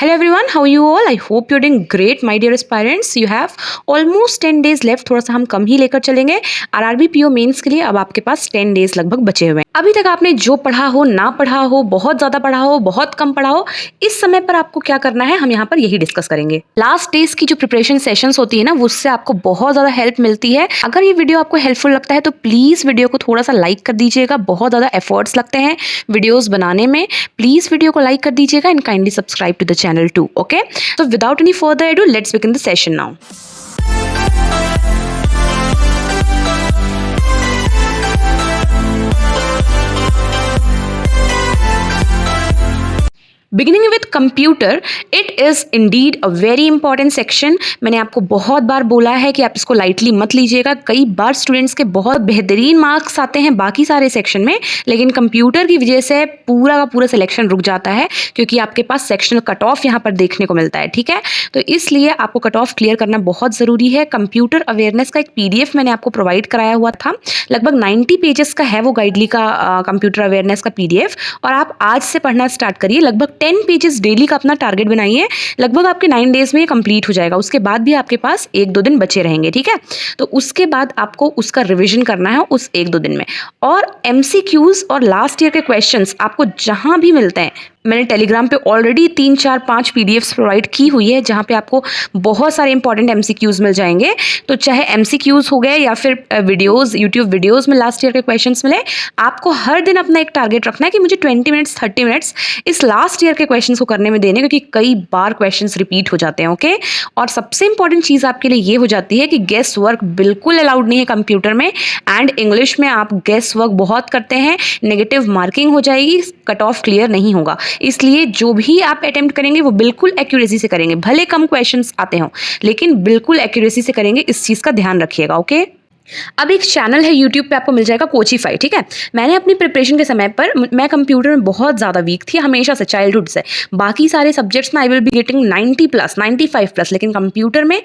Hello everyone, how are you all? I hope you're doing great, my dear aspirants. You have almost 10 days left. थोड़ा सा हम कम ही लेकर चलेंगे। RRB PO mains के लिए अब आपके पास 10 डेज लगभग बचे हुए हैं। अभी तक आपने जो पढ़ा हो, ना पढ़ा हो, बहुत ज़्यादा पढ़ा हो, बहुत कम पढ़ा हो, इस समय पर आपको क्या करना है हम यहाँ पर यही डिस्कस करेंगे। लास्ट डेज की जो प्रिपरेशन सेशंस होती है ना, उससे आपको बहुत ज़्यादा हेल्प मिलती है। अगर ये वीडियो आपको हेल्पफुल लगता है तो प्लीज़ वीडियो को थोड़ा सा लाइक कर दीजिएगा। बहुत ज़्यादा एफर्ट्स लगते हैं वीडियोज़ बनाने में। प्लीज़ वीडियो को लाइक कर दीजिएगा and kindly subscribe to the channel too. Okay, so without any further ado, let's begin the session now. Beginning with computer, it is indeed a very important section. मैंने आपको बहुत बार बोला है कि आप इसको लाइटली मत लीजिएगा। कई बार स्टूडेंट्स के बहुत बेहतरीन मार्क्स आते हैं बाकी सारे सेक्शन में, लेकिन कंप्यूटर की वजह से पूरा का पूरा सिलेक्शन रुक जाता है, क्योंकि आपके पास सेक्शनल कट ऑफ यहाँ पर देखने को मिलता है। ठीक है, तो इसलिए आपको कट ऑफ क्लियर करना बहुत ज़रूरी है। कंप्यूटर अवेयरनेस का एक PDF मैंने आपको प्रोवाइड कराया हुआ था, लगभग 90 पेजेस का है वो गाइडली का कंप्यूटर अवेयरनेस का PDF, और आप आज से पढ़ना स्टार्ट करिए। लगभग 10 पेजेस डेली का अपना टारगेट बनाइए। लगभग आपके 9 डेज में ये कंप्लीट हो जाएगा। उसके बाद भी आपके पास 1-2 दिन बचे रहेंगे। ठीक है, तो उसके बाद आपको उसका रिवीजन करना है उस 1-2 दिन में। और MCQs और लास्ट ईयर के क्वेश्चंस आपको जहां भी मिलते हैं, मैंने टेलीग्राम पे ऑलरेडी 3-4-5 PDFs प्रोवाइड की हुई है, जहाँ पे आपको बहुत सारे इंपॉर्टेंट MCQs मिल जाएंगे। तो चाहे MCQs हो गए या फिर वीडियोस, यूट्यूब वीडियोस में लास्ट ईयर के क्वेश्चंस मिले, आपको हर दिन अपना एक टारगेट रखना है कि मुझे 20 मिनट्स 30 मिनट्स इस लास्ट ईयर के क्वेश्चंस को करने में देने, क्योंकि कई बार क्वेश्चंस रिपीट हो जाते हैं। ओके, और सबसे इंपॉर्टेंट चीज़ आपके लिए ये हो जाती है कि गेस वर्क बिल्कुल अलाउड नहीं है कंप्यूटर में। एंड इंग्लिश में आप गेस वर्क बहुत करते हैं, नेगेटिव मार्किंग हो जाएगी, कट ऑफ क्लियर नहीं होगा। इसलिए जो भी आप अटेम्प्ट करेंगे वो बिल्कुल एक्यूरेसी से करेंगे। भले कम क्वेश्चंस आते हों, लेकिन बिल्कुल एक्यूरेसी से करेंगे, इस चीज़ का ध्यान रखिएगा। ओके, अब एक चैनल है यूट्यूब पे, आपको मिल जाएगा कोचिफाई। ठीक है, मैंने अपनी प्रिपरेशन के समय पर, मैं कंप्यूटर में बहुत ज़्यादा वीक थी हमेशा से, चाइल्डहुड से। बाकी सारे सब्जेक्ट्स में आई विल बी गेटिंग 90+, 95+, लेकिन कंप्यूटर में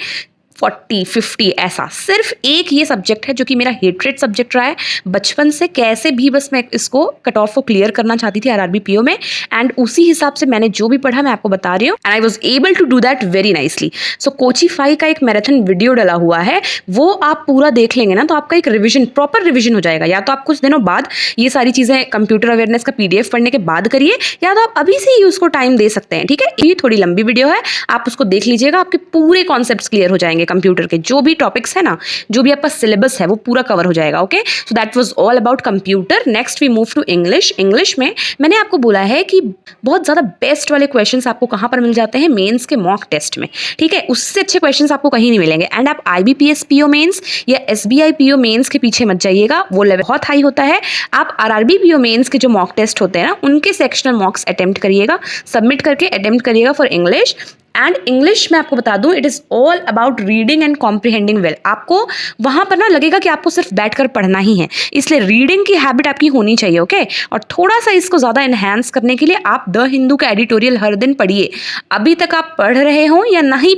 40-50 ऐसा। सिर्फ एक ये सब्जेक्ट है जो कि मेरा हेट्रेड सब्जेक्ट रहा है बचपन से। कैसे भी बस मैं इसको कट ऑफ को क्लियर करना चाहती थी आरआरबी पीओ में, एंड उसी हिसाब से मैंने जो भी पढ़ा मैं आपको बता रही हूँ, and I was able to do that very nicely. So Coachify का एक मैराथन वीडियो डला हुआ है, वो आप पूरा देख लेंगे ना तो आपका एक रिविजन, प्रॉपर रिविजन हो जाएगा। या तो आप कुछ दिनों बाद ये सारी चीज़ें कंप्यूटर अवेयरनेस का PDF पढ़ने के बाद करिए, या तो आप अभी से ही उसको टाइम दे सकते हैं। ठीक है, ये थोड़ी लंबी वीडियो है, आप उसको देख लीजिएगा, आपके पूरे कॉन्सेप्ट्स क्लियर हो जाएंगे। कंप्यूटर के जो भी टॉपिक्स है ना, जो भी आपका सिलेबस है वो पूरा कवर हो जाएगा। Okay, so that was all about computer. Next we move to English. English में मैंने आपको बोला है कि बहुत ज़्यादा बेस्ट वाले क्वेश्चंस आपको कहाँ पर मिल जाते हैं, मेंस के मॉक टेस्ट में। ठीक है, उससे अच्छे क्वेश्चंस आपको कहीं नहीं मिलेंगे। एंड आप IBPS PO मेंस या SBI PO मेंस के पीछे मत जाइएगा, वो लेवल बहुत हाई होता है। आप RRB PO मेंस के जो मॉक टेस्ट होते हैं ना, उनके सेक्शनल मॉक्स अटेम्प्ट करिएगा, सबमिट करके अटेम्प्ट करिएगा फॉर इंग्लिश। एंड इंग्लिश में आपको बता दूं, it is all about reading and comprehending well. आपको वहाँ पर ना लगेगा कि आपको सिर्फ बैठकर पढ़ना ही है, इसलिए रीडिंग की हैबिट आपकी होनी चाहिए। ओके, और थोड़ा सा इसको ज़्यादा इन्हांस करने के लिए आप द हिंदू का एडिटोरियल हर दिन पढ़िए। अभी तक आप पढ़ रहे हो या नहीं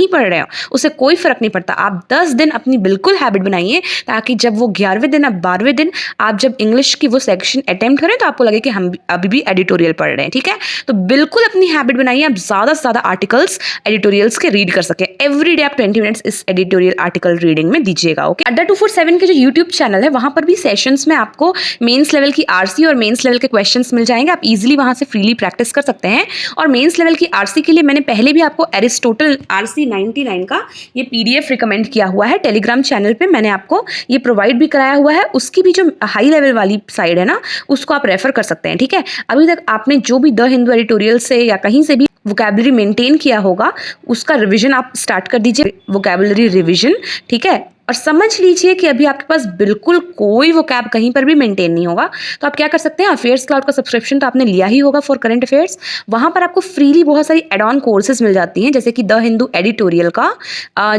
पढ़ रहे हो, उससे कोई फ़र्क नहीं पड़ता। आप 10 दिन अपनी बिल्कुल हैबिट बनाइए, ताकि जब वो 11वें दिन, अब 12वें दिन आप जब इंग्लिश की वो सेक्शन अटेम्प्ट करें तो आपको लगे कि हम अभी भी एडिटोरियल पढ़ रहे हैं। ठीक है, तो बिल्कुल अपनी हैबिट बनाइए, आप ज़्यादा से ज़्यादा आर्टिकल्स एडिटोरियल्स के रीड कर सके। एवरी डे आप 20 मिनट्स इस एडिटोरियल आर्टिकल रीडिंग में दीजिएगा। ओके, अड्डा 247 के जो यूट्यूब चैनल है, वहां पर भी सेशंस में आपको मेंस लेवल की RC और मेंस लेवल के क्वेश्चंस मिल जाएंगे। आप इजीली वहां से फ्रीली प्रैक्टिस कर सकते हैं। और मेंस लेवल की RC के लिए मैंने पहले भी आपको एरिस्टोटल RC 99 का ये PDF रिकमेंड किया हुआ है, टेलीग्राम चैनल पे मैंने आपको ये प्रोवाइड भी कराया हुआ है। उसकी भी जो हाई लेवल वाली साइड है ना, उसको आप रेफर कर सकते हैं। ठीक है, अभी तक आपने जो भी द हिंदू एडिटोरियल से या कहीं से भी वोकैबुलरी मेंटेन किया होगा, उसका रिवीजन आप स्टार्ट कर दीजिए, वोकैबुलरी रिवीजन। ठीक है, और समझ लीजिए कि अभी आपके पास बिल्कुल कोई वोकैब कहीं पर भी मेंटेन नहीं होगा, तो आप क्या कर सकते हैं, अफेयर्स क्लाउड का सब्सक्रिप्शन तो आपने लिया ही होगा फॉर करंट अफेयर्स। वहाँ पर आपको फ्रीली बहुत सारी एड ऑन कोर्सेज मिल जाती हैं, जैसे कि द हिंदू एडिटोरियल का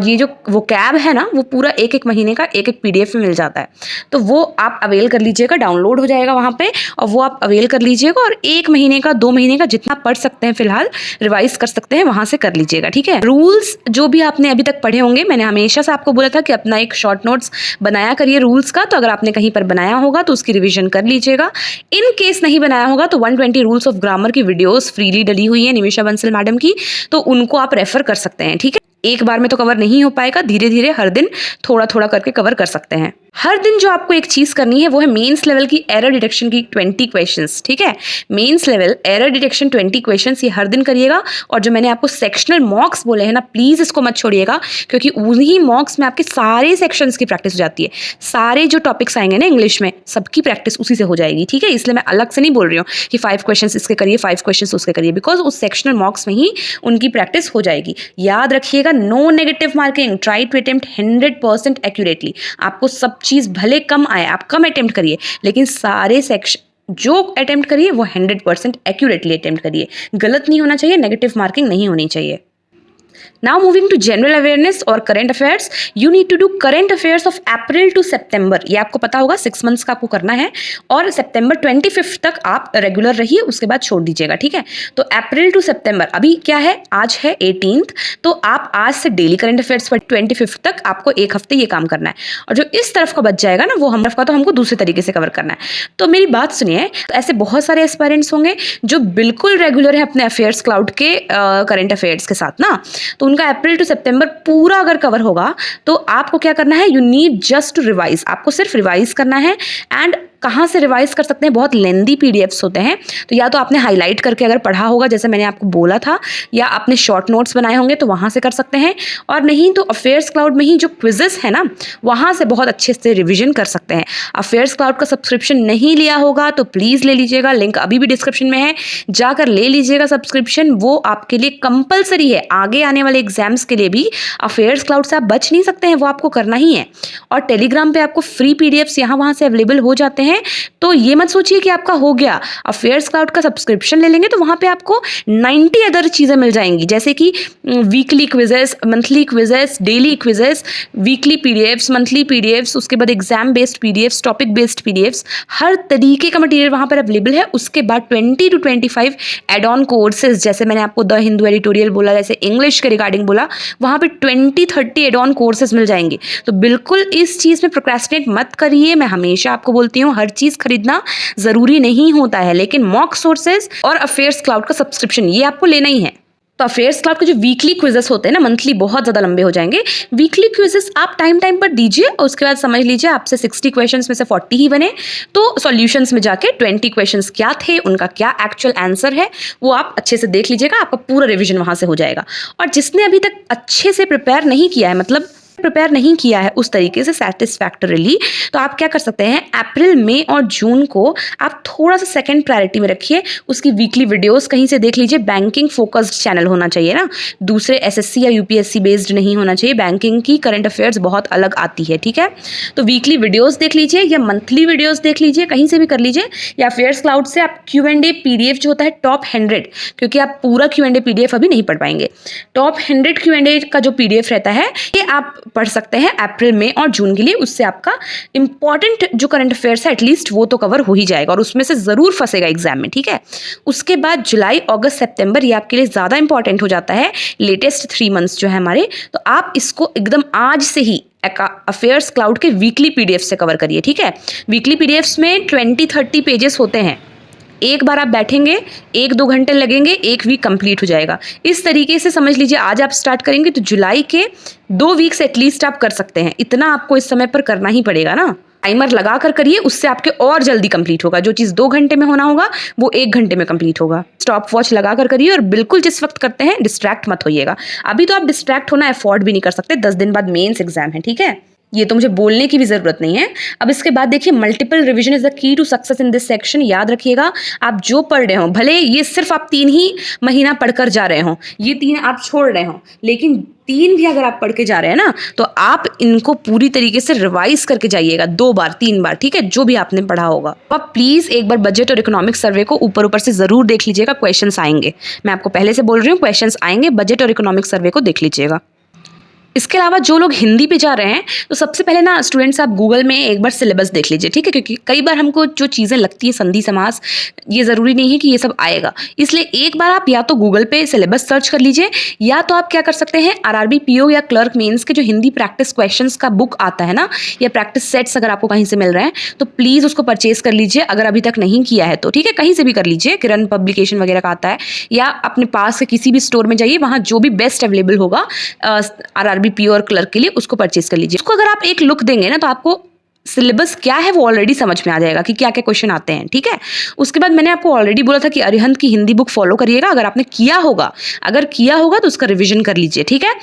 ये जो वोकैब है ना, वो पूरा एक महीने का एक PDF में मिल जाता है। तो वो आप अवेल कर लीजिएगा, डाउनलोड हो जाएगा वहाँ पे, और वो आप अवेल कर लीजिएगा, और 1 महीने का 2 महीने का जितना पढ़ सकते हैं फिलहाल रिवाइज कर सकते हैं, वहाँ से कर लीजिएगा। ठीक है, रूल्स जो भी आपने अभी तक पढ़े होंगे, मैंने हमेशा से आपको बोला था कि अपना अपना एक शॉर्ट नोट्स बनाया करिए रूल्स का। तो अगर आपने कहीं पर बनाया होगा तो उसकी रिवीजन कर लीजिएगा। इन केस नहीं बनाया होगा तो 120 रूल्स ऑफ ग्रामर की वीडियोस फ्रीली डली हुई है निमिषा बंसल मैडम की, तो उनको आप रेफर कर सकते हैं। ठीक है, एक बार में तो कवर नहीं हो पाएगा, धीरे धीरे हर दिन थोड़ा थोड़ा करके कवर कर सकते हैं। हर दिन जो आपको एक चीज करनी है वो है मेंस लेवल की एरर डिटेक्शन की 20 क्वेश्चंस। ठीक है, mains level error detection 20 questions ये हर दिन करिएगा। और जो मैंने आपको सेक्शनल मॉक्स बोले हैं ना, प्लीज इसको मत छोड़िएगा, क्योंकि उन्हीं मॉक्स में आपके सारे सेक्शंस की प्रैक्टिस हो जाती है। सारे जो टॉपिक्स आएंगे ना इंग्लिश में, सबकी प्रैक्टिस उसी से हो जाएगी। ठीक है, इसलिए मैं अलग से नहीं बोल रही हूँ कि 5 क्वेश्चन इसके करिए 5 क्वेश्चन उसके करिए, बिकॉज उस सेक्शनल मॉक्स में ही उनकी प्रैक्टिस हो जाएगी। याद रखिएगा, no negative marking, try to attempt 100% accurately. आपको सब चीज भले कम आए, आप कम अटेम्प्ट करिए, लेकिन सारे सेक्शन जो अटेम्प्ट करिए वो 100% एक्यूरेटली अटेम्प्ट करिए। गलत नहीं होना चाहिए, नेगेटिव मार्किंग नहीं होनी चाहिए। Now moving to general awareness और current affairs, you need to do current affairs of April to September। ये आपको पता होगा 6 months का आपको करना है, और September 25 तक आप रेगुलर रहिए, उसके बाद छोड़ दीजिएगा। ठीक है, तो अप्रैल टू सितंबर, अभी क्या है, आज है 18th, तो आप आज से डेली करंट अफेयर्स पर 25 तक आपको एक हफ्ते ये काम करना है। और जो इस तरफ का बच जाएगा ना, वो हम तरफ का तो हमको दूसरे तरीके से कवर करना है। तो मेरी बात सुनिए, ऐसे बहुत सारे एस्पायरेंट्स होंगे जो बिल्कुल रेगुलर है अपने अफेयर्स क्लाउड के करंट अफेयर्स के साथ ना, तो उनका अप्रैल टू सितंबर पूरा अगर कवर होगा तो आपको क्या करना है, you need just to revise. आपको सिर्फ रिवाइज करना है। एंड कहाँ से रिवाइज कर सकते हैं, बहुत लेंदी पीडीएफ्स होते हैं, तो या तो आपने हाईलाइट करके अगर पढ़ा होगा जैसे मैंने आपको बोला था, या आपने शॉर्ट नोट्स बनाए होंगे तो वहाँ से कर सकते हैं, और नहीं तो अफेयर्स क्लाउड में ही जो क्विजेस है ना, वहाँ से बहुत अच्छे से रिविजन कर सकते हैं। अफेयर्स क्लाउड का सब्सक्रिप्शन नहीं लिया होगा तो प्लीज़ ले लीजिएगा, लिंक अभी भी डिस्क्रिप्शन में है, जाकर ले लीजिएगा सब्सक्रिप्शन। वो आपके लिए कंपलसरी है, आगे आने वाले एग्जाम्स के लिए भी अफेयर्स क्लाउड से आप बच नहीं सकते हैं, वो आपको करना ही है। और टेलीग्राम पे आपको फ्री पीडीएफ्स यहाँ वहाँ से अवेलेबल हो जाते हैं, तो ये मत सोचिए कि आपका हो गया। अफेयर्स क्लाउड का सब्सक्रिप्शन ले लेंगे तो वहाँ पे आपको 90 अदर चीज़ें मिल जाएंगी, जैसे कि weekly quizzes, monthly quizzes, daily quizzes, weekly PDFs, monthly PDFs, उसके बाद exam based PDFs, topic based PDFs, हर तरीके का मटेरियल वहाँ पर अवेलेबल है। उसके बाद 20 to 25 एड ऑन कोर्सेज, जैसे मैंने आपको द हिंदू एडिटोरियल बोला, जैसे इंग्लिश के रिगार्डिंग बोला, वहाँ पे 20-30 एड ऑन कोर्सेज मिल जाएंगे। तो बिल्कुल इस चीज़ में प्रोक्रेस्टिनेट मत करिए। मैं हमेशा आपको बोलती हूँ, हर चीज़ खरीदना ज़रूरी नहीं होता है, लेकिन मॉक सोर्सेज और अफेयर्स क्लाउड का सब्सक्रिप्शन ये आपको लेना ही है। तो अफेयर्स क्लाउड के जो वीकली क्विजेस होते हैं ना, मंथली बहुत ज़्यादा लंबे हो जाएंगे, वीकली क्विजेस आप टाइम टाइम पर दीजिए, और उसके बाद समझ लीजिए आपसे 60 क्वेश्चंस में से 40 ही बने, तो सॉल्यूशंस में जाके 20 क्वेश्चंस क्या थे, उनका क्या एक्चुअल आंसर है, वो आप अच्छे से देख लीजिएगा, आपका पूरा रिविजन वहाँ से हो जाएगा। और जिसने अभी तक अच्छे से प्रिपेयर नहीं किया है, मतलब प्रिपेयर नहीं किया है उस तरीके से सेटिस्फैक्टरीली, तो आप क्या कर सकते हैं, अप्रैल, मई और जून को आप थोड़ा सा सेकंड प्रायोरिटी में रखिए। उसकी वीकली वीडियोस कहीं से देख लीजिए, बैंकिंग फोकस्ड चैनल होना चाहिए ना, दूसरे एसएससी या यूपीएससी बेस्ड नहीं होना चाहिए। बैंकिंग की करंट अफेयर्स बहुत अलग आती है, ठीक है। तो वीकली वीडियोस देख लीजिए या मंथली वीडियोस देख लीजिए, कहीं से भी कर लीजिए, या अफेयर्स क्लाउड से आप Q&A पीडीएफ जो होता है टॉप 100, क्योंकि आप पूरा Q&A पीडीएफ अभी नहीं पढ़ पाएंगे, टॉप 100 Q&A का जो पीडीएफ रहता है ये आप पढ़ सकते हैं अप्रैल, मई और जून के लिए। उससे आपका इंपॉर्टेंट जो करंट अफेयर्स है एटलीस्ट वो तो कवर हो ही जाएगा, और उसमें से जरूर फंसेगा एग्जाम में, ठीक है। उसके बाद जुलाई, अगस्त, सितंबर ये आपके लिए ज्यादा इंपॉर्टेंट हो जाता है, लेटेस्ट 3 मंथ्स जो है हमारे, तो आप इसको एकदम आज से ही अफेयर्स क्लाउड के वीकली पीडीएफ से कवर करिए, ठीक है। वीकली पीडीएफ्स में 20-30 पेजेस होते हैं, एक बार आप बैठेंगे 1-2 घंटे लगेंगे, एक वीक कंप्लीट हो जाएगा। इस तरीके से समझ लीजिए, आज आप स्टार्ट करेंगे तो जुलाई के 2 वीक्स एटलीस्ट आप कर सकते हैं। इतना आपको इस समय पर करना ही पड़ेगा ना, टाइमर लगा कर करिए, उससे आपके और जल्दी कंप्लीट होगा। जो चीज़ 2 घंटे में होना होगा वो 1 घंटे में कंप्लीट होगा। स्टॉप वॉच लगा कर करिए, और बिल्कुल जिस वक्त करते हैं डिस्ट्रैक्ट मत होइएगा। अभी तो आप डिस्ट्रैक्ट होना अफोर्ड भी नहीं कर सकते, 10 दिन बाद मेंस एग्जाम है, ठीक है। ये तो मुझे बोलने की भी जरूरत नहीं है। अब इसके बाद देखिए, multiple revision is the key to success in this section. याद रखिएगा, आप जो पढ़ रहे हो, भले ये सिर्फ आप 3 ही महीना पढ़कर जा रहे हो, ये 3 आप छोड़ रहे हो, लेकिन 3 भी अगर आप पढ़ के जा रहे हैं ना, तो आप इनको पूरी तरीके से रिवाइज करके जाइएगा 2 बार 3 बार, ठीक है, जो भी आपने पढ़ा होगा। आप प्लीज एक बार बजट और इकोनॉमिक सर्वे को ऊपर से जरूर देख लीजिएगा, क्वेश्चंस आएंगे। मैं आपको पहले से बोल रही हूँ, क्वेश्चंस आएंगे, बजट और इकोनॉमिक सर्वे को देख लीजिएगा। इसके अलावा जो लोग हिंदी पे जा रहे हैं तो सबसे पहले ना स्टूडेंट्स आप गूगल में एक बार सिलेबस देख लीजिए, ठीक है, क्योंकि कई बार हमको जो चीज़ें लगती है संधि समास, ये ज़रूरी नहीं है कि ये सब आएगा, इसलिए एक बार आप या तो गूगल पे सिलेबस सर्च कर लीजिए, या तो आप क्या कर सकते हैं आरआरबी पीओ या क्लर्क मेंस के जो हिंदी प्रैक्टिस क्वेश्चंस का बुक आता है ना, या प्रैक्टिस सेट्स अगर आपको कहीं से मिल रहे हैं तो प्लीज़ उसको परचेज कर लीजिए अगर अभी तक नहीं किया है तो, ठीक है, कहीं से भी कर लीजिए, किरण पब्लिकेशन वगैरह का आता है, या अपने पास के किसी भी स्टोर में जाइए, वहाँ जो भी बेस्ट अवेलेबल होगा आरआरबी पीओ और क्लर्क के लिए उसको परचेज कर लीजिए। उसको अगर आप एक लुक देंगे ना तो आपको सिलेबस क्या है वो ऑलरेडी समझ में आ जाएगा कि क्या क्या क्वेश्चन आते हैं, ठीक है। उसके बाद मैंने आपको ऑलरेडी बोला था कि अरिहंत की हिंदी बुक फॉलो करिएगा, अगर आपने किया होगा, अगर किया होगा तो उसका रिवीजन कर लीजिए, ठीक है।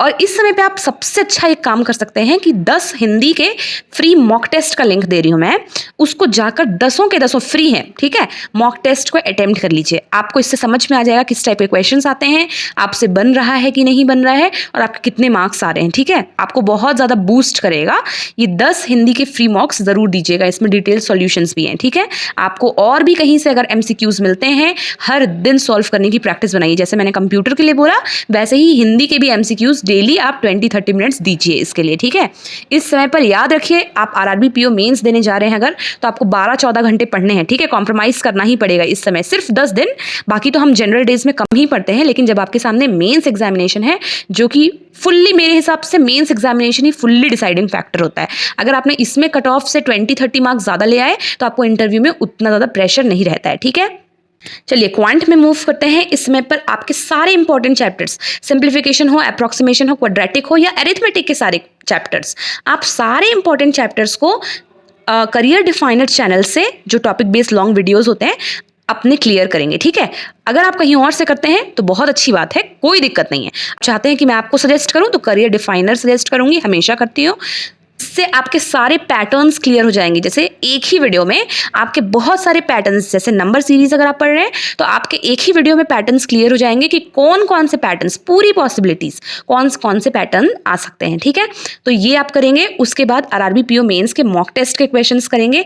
और इस समय पे आप सबसे अच्छा एक काम कर सकते हैं कि 10 हिंदी के फ्री मॉक टेस्ट का लिंक दे रही हूँ मैं, उसको जाकर 10 के 10 फ्री हैं, ठीक है, मॉक टेस्ट को अटेम्प्ट कर लीजिए। आपको इससे समझ में आ जाएगा किस टाइप के क्वेश्चंस आते हैं, आपसे बन रहा है कि नहीं बन रहा है, और आपके कितने मार्क्स आ रहे हैं, ठीक है। आपको बहुत ज़्यादा बूस्ट करेगा ये 10 हिंदी के फ्री मॉक्स ज़रूर दीजिएगा, इसमें डिटेल सॉल्यूशंस भी हैं, ठीक है। आपको और भी कहीं से अगर MCQs मिलते हैं, हर दिन सॉल्व करने की प्रैक्टिस बनाइए, जैसे मैंने कंप्यूटर के लिए बोला वैसे ही हिंदी के भी MCQs डेली आप 20-30 मिनट्स दीजिए इसके लिए, ठीक है। इस समय पर याद रखिए आप आरआरबी पीओ मेंस देने जा रहे हैं अगर, तो आपको 12-14 घंटे पढ़ने हैं, ठीक है, कॉम्प्रोमाइज करना ही पड़ेगा इस समय, सिर्फ 10 दिन, बाकी तो हम जनरल डेज में कम ही पढ़ते हैं, लेकिन जब आपके सामने मेंस एग्जामिनेशन है, जो कि फुल्ली मेरे हिसाब से मेंस एग्जामिनेशन ही फुल्ली डिसाइडिंग फैक्टर होता है, अगर आपने इसमें कट ऑफ से 20-30 मार्क्स ज़्यादा ले आए तो आपको इंटरव्यू में उतना ज़्यादा प्रेशर नहीं रहता है, ठीक है। चलिए क्वांट में मूव करते हैं। इस समय पर आपके सारे इंपॉर्टेंट चैप्टर्स, सिंप्लीफिकेशन हो, अप्रोक्सीमेशन हो, क्वाड्रेटिक हो या अरिथमेटिक के सारे चैप्टर्स, आप सारे इंपॉर्टेंट चैप्टर्स को करियर डिफाइनर चैनल से जो टॉपिक बेस्ड लॉन्ग वीडियोस होते हैं अपने क्लियर करेंगे, ठीक है। अगर आप कहीं और से करते हैं तो बहुत अच्छी बात है, कोई दिक्कत नहीं है। आप चाहते हैं कि मैं आपको सजेस्ट करूं तो करियर डिफाइनर सजेस्ट करूंगी, हमेशा करती हूँ। इससे आपके सारे पैटर्न्स क्लियर हो जाएंगे, जैसे एक ही वीडियो में आपके बहुत सारे पैटर्न्स, जैसे नंबर सीरीज अगर आप पढ़ रहे हैं तो आपके एक ही वीडियो में पैटर्न्स क्लियर हो जाएंगे कि कौन कौन से पैटर्न्स, पूरी पॉसिबिलिटीज कौन कौन से पैटर्न आ सकते हैं, ठीक है। तो ये आप करेंगे। उसके बाद आरआरबी पीओ मेंस के मॉक टेस्ट के क्वेश्चंस करेंगे।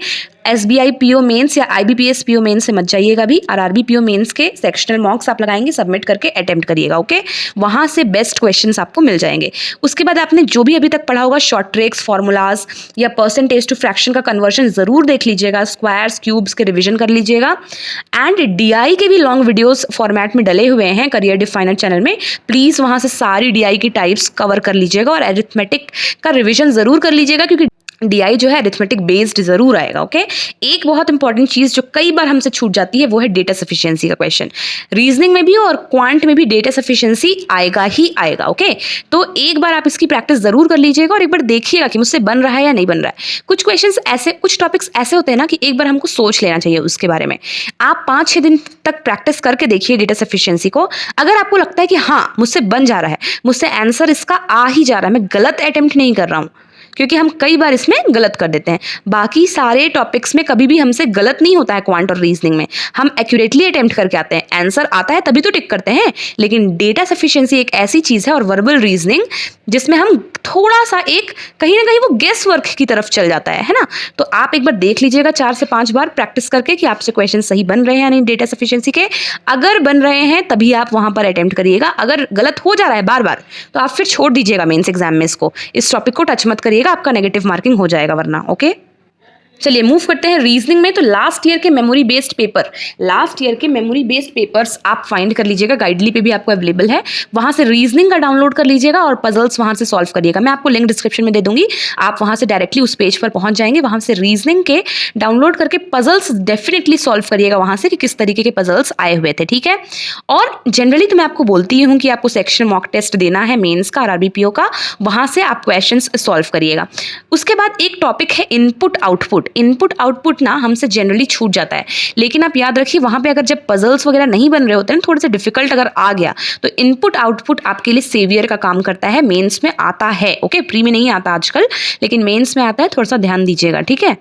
SBI पीओ मेंस या IBPS पीओ मेंस से मत जाइएगा भी, आरआरबी पीओ मेंस के सेक्शनल मॉक्स आप लगाएंगे, सबमिट करके अटेम्प्ट करिएगा, ओके। वहां से बेस्ट क्वेश्चंस आपको मिल जाएंगे। उसके बाद आपने जो भी अभी तक पढ़ा होगा, शॉर्ट ट्रिक्स, फॉर्मूलाज या परसेंटेज टू फ्रैक्शन का कन्वर्जन जरूर देख लीजिएगा, स्क्वायर्स क्यूब्स के रिवीजन कर लीजिएगा। एंड DI के भी लॉन्ग वीडियोस फॉर्मेट में डले हुए हैं करियर डिफाइनर चैनल में, प्लीज वहां से सारी DI की टाइप्स कवर कर लीजिएगा और अरिथमेटिक का रिविजन जरूर कर लीजिएगा, क्योंकि DI जो है अरिथमेटिक बेस्ड जरूर आएगा, ओके। एक बहुत इंपॉर्टेंट चीज जो कई बार हमसे छूट जाती है वो है डेटा सफिशिएंसी का क्वेश्चन। रीजनिंग में भी और क्वांट में भी डेटा सफिशिएंसी आएगा ही आएगा, ओके। तो एक बार आप इसकी प्रैक्टिस जरूर कर लीजिएगा और एक बार देखिएगा कि मुझसे बन रहा है या नहीं बन रहा है। कुछ क्वेश्चंस ऐसे, कुछ टॉपिक्स ऐसे होते हैं ना कि एक बार हमको सोच लेना चाहिए उसके बारे में। आप 5-6 दिन तक प्रैक्टिस करके देखिए डेटा सफिशिएंसी को। अगर आपको लगता है कि हाँ मुझसे बन जा रहा है, मुझसे आंसर इसका आ ही जा रहा है, मैं गलत अटेम्प्ट नहीं कर रहा हूँ, क्योंकि हम कई बार इसमें गलत कर देते हैं। बाकी सारे टॉपिक्स में कभी भी हमसे गलत नहीं होता है, क्वांट और रीजनिंग में हम एक्यूरेटली अटेम्प्ट करके आते हैं, आंसर आता है तभी तो टिक करते हैं। लेकिन डेटा सफिशिएंसी एक ऐसी चीज है और वर्बल रीजनिंग जिसमें हम थोड़ा सा एक कहीं ना कहीं वो गेस वर्क की तरफ चल जाता है ना। तो आप एक बार देख लीजिएगा 4 से 5 बार प्रैक्टिस करके कि आपसे क्वेश्चन सही बन रहे हैं या नहीं डेटा सफिशिएंसी के। अगर बन रहे हैं तभी आप वहां पर अटेम्प्ट करिएगा, अगर गलत हो जा रहा है बार बार तो आप फिर छोड़ दीजिएगा मेंस एग्जाम में इसको, इस टॉपिक को टच मत करिएगा, आपका नेगेटिव मार्किंग हो जाएगा वरना, ओके। चलिए मूव करते हैं रीजनिंग में। तो लास्ट ईयर के memory based paper, last year के मेमोरी बेस्ड पेपर्स आप फाइंड कर लीजिएगा, गाइडली पे भी आपको अवेलेबल है, वहां से रीजनिंग का डाउनलोड कर लीजिएगा और पजल्स वहां से सॉल्व करिएगा। मैं आपको लिंक डिस्क्रिप्शन में दे दूंगी, आप वहां से डायरेक्टली उस पेज पर पहुंच जाएंगे, वहां से रीजनिंग के डाउनलोड करके पजल्स डेफिनेटली सॉल्व करिएगा वहां से कि किस तरीके के पजल्स आए हुए थे, ठीक है। और जनरली तो मैं आपको बोलती हूँ कि आपको सेक्शन मॉक टेस्ट देना है मेंस का, आरआरबी पीओ का, वहां से आप क्वेश्चंस सॉल्व करिएगा। उसके बाद एक टॉपिक है इनपुट आउटपुट। इनपुट आउटपुट ना हमसे जनरली छूट जाता है, लेकिन आप याद रखिए वहां पे अगर जब पजल्स वगैरह नहीं बन रहे होते हैं, थोड़े से डिफिकल्ट अगर आ गया तो इनपुट आउटपुट आपके लिए सेवियर का काम करता है, मेंस में आता है, ओके। प्री में नहीं आता आजकल, लेकिन मेंस में आता है, थोड़ा सा ध्यान दीजिएगा, ठीक है।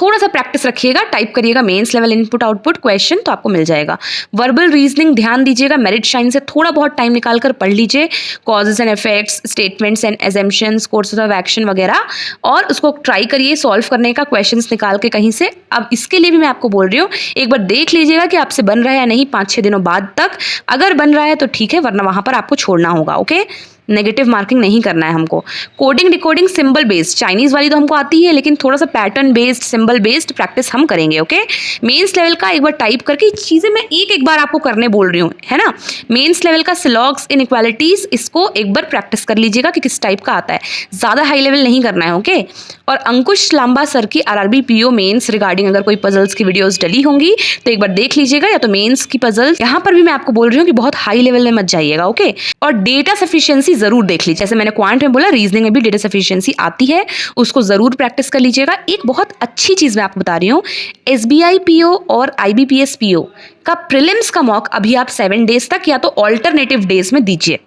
थोड़ा सा प्रैक्टिस रखिएगा, टाइप करिएगा mains level input output question तो आपको मिल जाएगा। वर्बल रीजनिंग ध्यान दीजिएगा, मेरिट शाइन से थोड़ा बहुत टाइम निकाल कर पढ़ लीजिए, causes and effects, statements and assumptions, courses of action वगैरह, और उसको ट्राई करिए सॉल्व करने का, क्वेश्चंस निकाल के कहीं से। अब इसके लिए भी मैं आपको बोल रही हूँ, एक बार देख लीजिएगा कि आपसे बन रहा है या नहीं 5-6 दिनों बाद तक। अगर बन रहा है तो ठीक है, वरना वहाँ पर आपको छोड़ना होगा। ओके, नेगेटिव मार्किंग नहीं करना है हमको। Coding decoding symbol based, Chinese वाली तो हमको आती है, लेकिन थोड़ा सा pattern based symbol based practice हम करेंगे। ओके, मेंस लेवल का एक बार टाइप करके चीज़ें मैं एक बार आपको करने बोल रही हूँ, है ना। मेंस लेवल का सिलॉग्स इनइक्वालिटीज़, इसको एक बार प्रैक्टिस कर लीजिएगा कि किस टाइप का आता है, ज़्यादा हाई लेवल नहीं करना है। ओके, और अंकुश लांबा सर की आरआरबी पीओ मेंस रिगार्डिंग अगर कोई पजल्स की वीडियोस डली होंगी तो एक बार देख लीजिएगा, या तो मेंस की पजल्स। यहाँ पर भी मैं आपको बोल रही हूँ कि बहुत हाई लेवल में मत जाइएगा। ओके, और डेटा सफिशिएंसी जरूर देख लीजिए, जैसे मैंने क्वांट में बोला, रीजनिंग में भी डेटा सफिशिएंसी आती है, उसको जरूर प्रैक्टिस कर लीजिएगा। एक बहुत अच्छी चीज मैं आपको बता रही हूँ, एसबीआई पीओ और आईबीपीएस पीओ का प्रीलिम्स का मॉक अभी आप 7 डेज तक या तो ऑल्टरनेटिव डेज में दीजिए।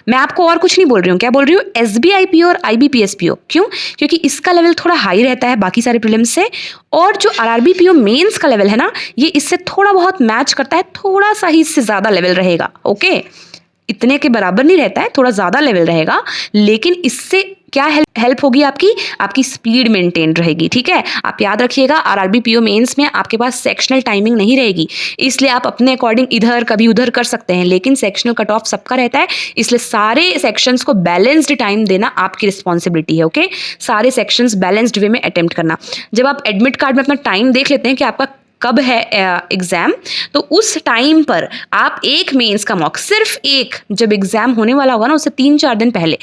मैं आपको और कुछ नहीं बोल रही हूँ, क्या बोल रही हूँ, एसबीआई पीओ और आईबीपीएस पीओ। क्यों? क्योंकि इसका लेवल थोड़ा हाई रहता है बाकी सारे प्रीलिम्स से, और जो आरआरबी पीओ मेंस का लेवल है ना, ये इससे थोड़ा बहुत मैच करता है, थोड़ा सा ही इससे ज्यादा लेवल रहेगा। ओके, इतने के बराबर नहीं रहता है, थोड़ा ज़्यादा लेवल रहेगा, लेकिन इससे क्या हेल्प होगी, आपकी स्पीड मेंटेन रहेगी। ठीक है, आप याद रखिएगा, आरआरबी पीओ मेंस में आपके पास सेक्शनल टाइमिंग नहीं रहेगी, इसलिए आप अपने अकॉर्डिंग इधर कभी उधर कर सकते हैं, लेकिन सेक्शनल कट ऑफ सबका रहता है, इसलिए सारे सेक्शंस को बैलेंस्ड टाइम देना आपकी रिस्पॉन्सिबिलिटी है। ओके, सारे सेक्शंस बैलेंस्ड वे में अटेम्प्ट करना। जब आप एडमिट कार्ड में अपना टाइम देख लेते हैं कि आपका कब है एग्जाम, तो उस टाइम पर आप एक मेंस का मॉक, सिर्फ एक, जब एग्जाम होने वाला होगा ना उससे 3-4 दिन पहले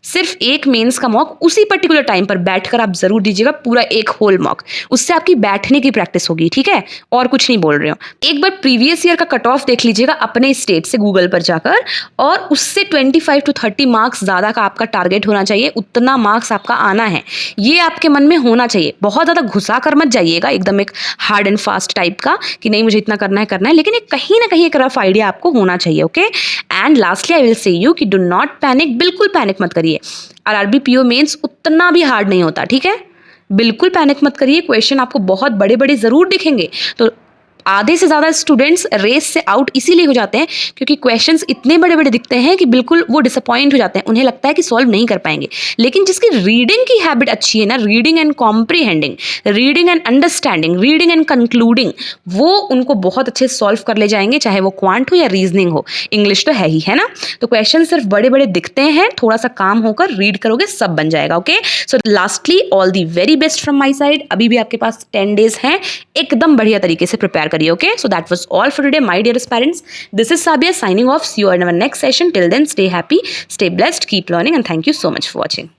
सिर्फ एक मेंस का मॉक उसी पर्टिकुलर टाइम पर बैठकर आप जरूर दीजिएगा, पूरा एक होल मॉक। उससे आपकी बैठने की प्रैक्टिस होगी। ठीक है, और कुछ नहीं बोल रही हूँ। एक बार प्रीवियस ईयर का कट ऑफ देख लीजिएगा अपने स्टेट से गूगल पर जाकर, और उससे 25 to 30 मार्क्स ज़्यादा का आपका टारगेट होना चाहिए, उतना मार्क्स आपका आना है, ये आपके मन में होना चाहिए। बहुत ज़्यादा घुसा कर मत जाइएगा एकदम एक हार्ड एंड फास्ट टाइप का कि नहीं मुझे इतना करना है, लेकिन एक कहीं ना कहीं एक रफ आइडिया आपको होना चाहिए। Okay, and lastly I will say you कि डू नॉट पैनिक, बिल्कुल पैनिक मत करिए। आरआरबी पीओ मेंस उतना भी हार्ड नहीं होता। ठीक है, बिल्कुल पैनिक मत करिए, क्वेश्चन आपको बहुत बड़े बड़े जरूर दिखेंगे, तो आधे से ज़्यादा स्टूडेंट्स रेस से आउट इसीलिए हो जाते हैं क्योंकि क्वेश्चंस इतने बड़े बड़े दिखते हैं कि बिल्कुल वो डिसअपॉइंट हो जाते हैं, उन्हें लगता है कि सॉल्व नहीं कर पाएंगे। लेकिन जिसकी रीडिंग की हैबिट अच्छी है ना, reading and comprehending, reading and understanding, reading and concluding, वो उनको बहुत अच्छे से सॉल्व कर ले जाएंगे, चाहे वो क्वांट हो या रीजनिंग हो। इंग्लिश तो है ना, तो क्वेश्चन सिर्फ बड़े बड़े दिखते हैं, थोड़ा सा काम होकर रीड करोगे सब बन जाएगा। Okay, so lastly all the very best from my side. अभी भी आपके पास 10 डेज हैं, एकदम बढ़िया तरीके से प्रिपेयर करिए। Okay, so that was all for today, my dearest parents. This is Sabia signing off. See you in our next session. Till then, stay happy, stay blessed, keep learning, and thank you so much for watching.